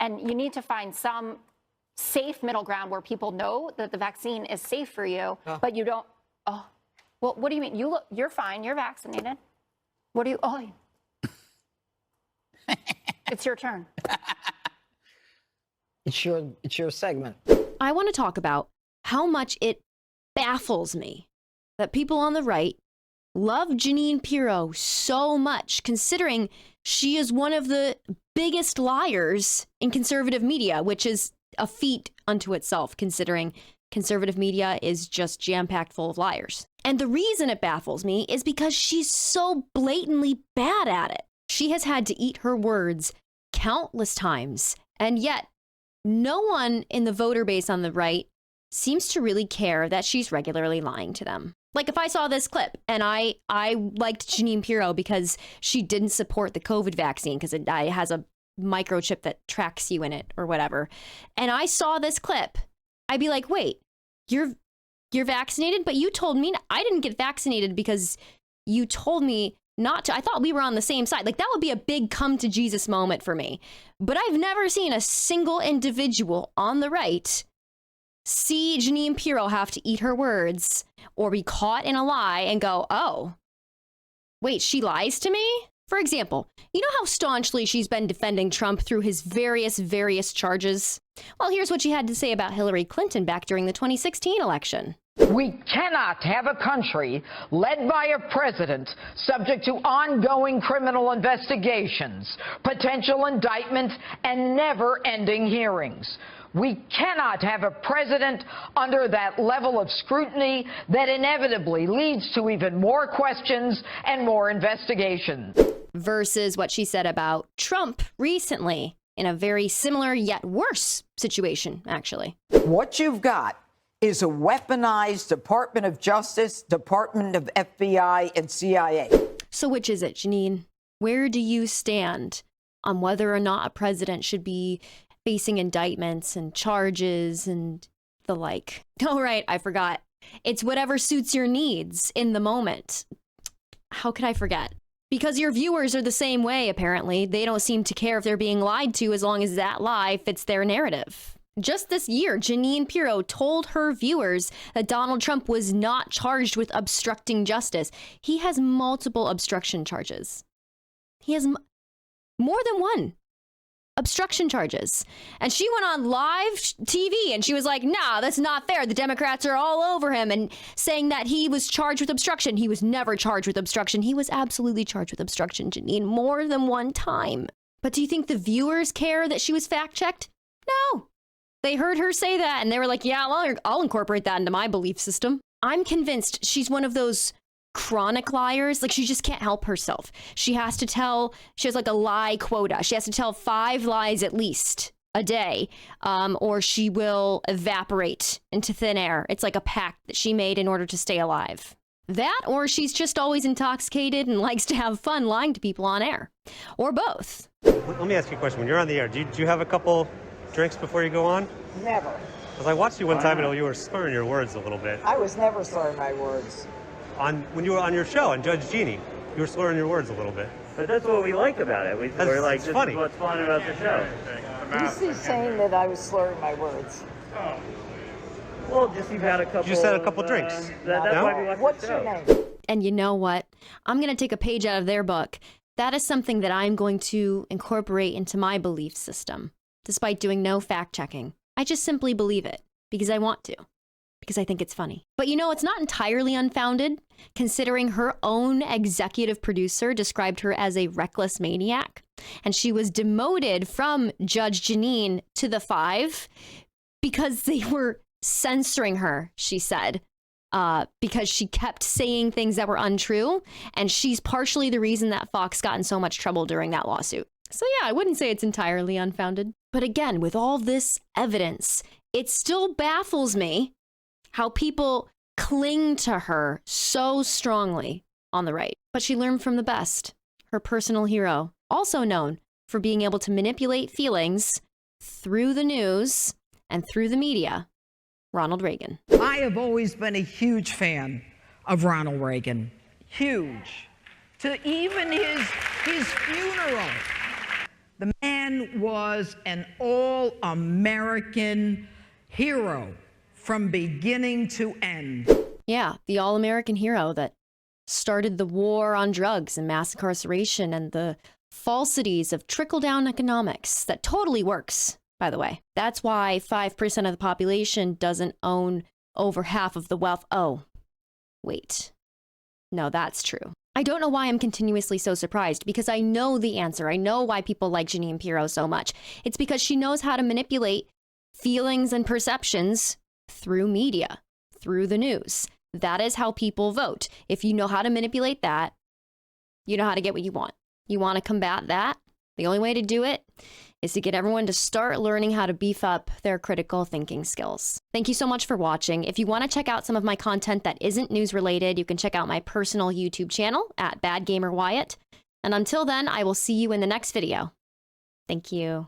And you need to find some safe middle ground where people know that the vaccine is safe for you, but you don't. Oh, well, what do you mean? You're fine. You're vaccinated. What do you? Oh, it's your turn. It's your segment. I want to talk about how much it baffles me that people on the right love Janine Pirro so much, considering she is one of the biggest liars in conservative media, which is a feat unto itself, considering conservative media is just jam-packed full of liars. And the reason it baffles me is because she's so blatantly bad at it. She has had to eat her words countless times, and yet no one in the voter base on the right seems to really care that she's regularly lying to them. Like if I saw this clip and I liked Jeanine Pirro because she didn't support the COVID vaccine because it has a microchip that tracks you in it or whatever, and I saw this clip, I'd be like, wait, you're vaccinated, but you told me I didn't get vaccinated because you told me not to. I thought we were on the same side. Like that would be a big come to Jesus moment for me. But I've never seen a single individual on the right see Jeanine Pirro have to eat her words or be caught in a lie and go, oh, wait, she lies to me? For example, you know how staunchly she's been defending Trump through his various charges? Well, here's what she had to say about Hillary Clinton back during the 2016 election. We cannot have a country led by a president subject to ongoing criminal investigations, potential indictments, and never-ending hearings. We cannot have a president under that level of scrutiny that inevitably leads to even more questions and more investigations. Versus what she said about Trump recently in a very similar yet worse situation, actually. What you've got is a weaponized Department of Justice, Department of FBI, and CIA. So which is it, Janine? Where do you stand on whether or not a president should be facing indictments and charges and the like? Oh, right, I forgot. It's whatever suits your needs in the moment. How could I forget? Because your viewers are the same way, apparently. They don't seem to care if they're being lied to as long as that lie fits their narrative. Just this year, Jeanine Pirro told her viewers that Donald Trump was not charged with obstructing justice. He has multiple obstruction charges. He has more than one obstruction charges. And she went on live TV and she was like, nah, that's not fair. The Democrats are all over him, and saying that he was charged with obstruction. He was never charged with obstruction. He was absolutely charged with obstruction, Janine, more than one time. But do you think the viewers care that she was fact-checked? No. They heard her say that and they were like, yeah, well, I'll incorporate that into my belief system. I'm convinced she's one of those chronic liars. Like she just can't help herself. She has like a lie quota. She has to tell 5 lies at least a day, or she will evaporate into thin air. It's like a pact that she made in order to stay alive. That, or she's just always intoxicated and likes to have fun lying to people on air, or both. Let me ask you a question. When you're on the air, do you have a couple drinks before you go on? Never. Because I watched you one time and you were slurring your words a little bit. I was never slurring my words. When you were on your show on Judge Jeannie, you were slurring your words a little bit. But that's what we like about it. We're like, this funny. is what's fun about the show. He's saying that I was slurring my words. Well, just you've had a couple. You just had a couple drinks. That's No? why we watch What's the show. your name? And you know what? I'm going to take a page out of their book. That is something that I'm going to incorporate into my belief system, despite doing no fact-checking. I just simply believe it because I want to, because I think it's funny. But you know, it's not entirely unfounded, considering her own executive producer described her as a reckless maniac. And she was demoted from Judge Jeanine to the 5 because they were censoring her, she said, because she kept saying things that were untrue. And she's partially the reason that Fox got in so much trouble during that lawsuit. So yeah, I wouldn't say it's entirely unfounded. But again, with all this evidence, it still baffles me how people cling to her so strongly on the right. But she learned from the best, her personal hero, also known for being able to manipulate feelings through the news and through the media, Ronald Reagan. I have always been a huge fan of Ronald Reagan. Huge. To even his funeral. The man was an all-American hero from beginning to end. Yeah, the all-American hero that started the war on drugs and mass incarceration and the falsities of trickle-down economics that totally works, by the way. That's why 5% of the population doesn't own over half of the wealth. Oh, wait. No, that's true. I don't know why I'm continuously so surprised, because I know the answer. I know why people like Janine Pirro so much. It's because she knows how to manipulate feelings and perceptions through media, through the news. That is how people vote. If you know how to manipulate that, you know how to get what you want. You want to combat that? The only way to do it is to get everyone to start learning how to beef up their critical thinking skills. Thank you so much for watching. If you want to check out some of my content that isn't news related, you can check out my personal YouTube channel at Bad Gamer Wyatt. And until then, I will see you in the next video. Thank you.